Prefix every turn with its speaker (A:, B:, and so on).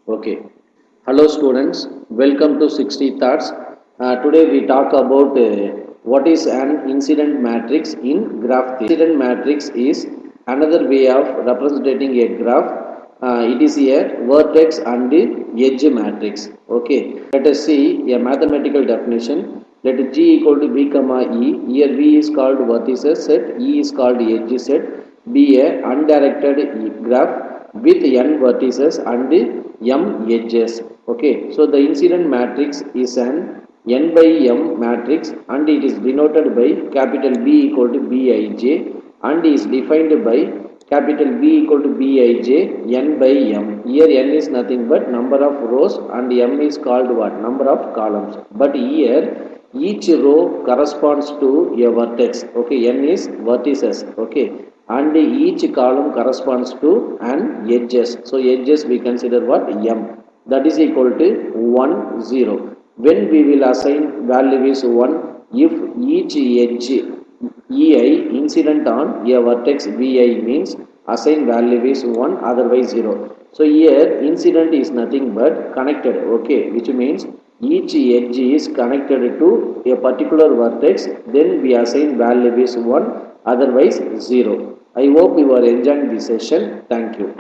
A: Okay. Hello students, welcome to 60 Thoughts. Today we talk about what is an incident matrix in graph theory. Incident matrix is another way of representing a graph. It is a vertex and edge matrix. Okay. Let us see a mathematical definition. Let G equal to B comma E. Here V is called vertices set, E is called edge set. Be a undirected graph with n vertices and m edges. Okay, so the incident matrix is an n by m matrix and it is denoted by capital B equal to Bij and is defined by capital B equal to Bij n by m. Here n is nothing but number of rows and m is called what? Number of columns. But here each row corresponds to a vertex. Okay, n is vertices. Okay, and each column corresponds to an edges. So edges we consider what? M. That is equal to 1 0. When we will assign value is 1 if each edge ei incident on a vertex vi means assign value is 1, otherwise 0. So here incident is nothing but connected. Okay, which means each edge is connected to a particular vertex, then we assign value is 1, otherwise 0. I hope you are enjoying this session. Thank you.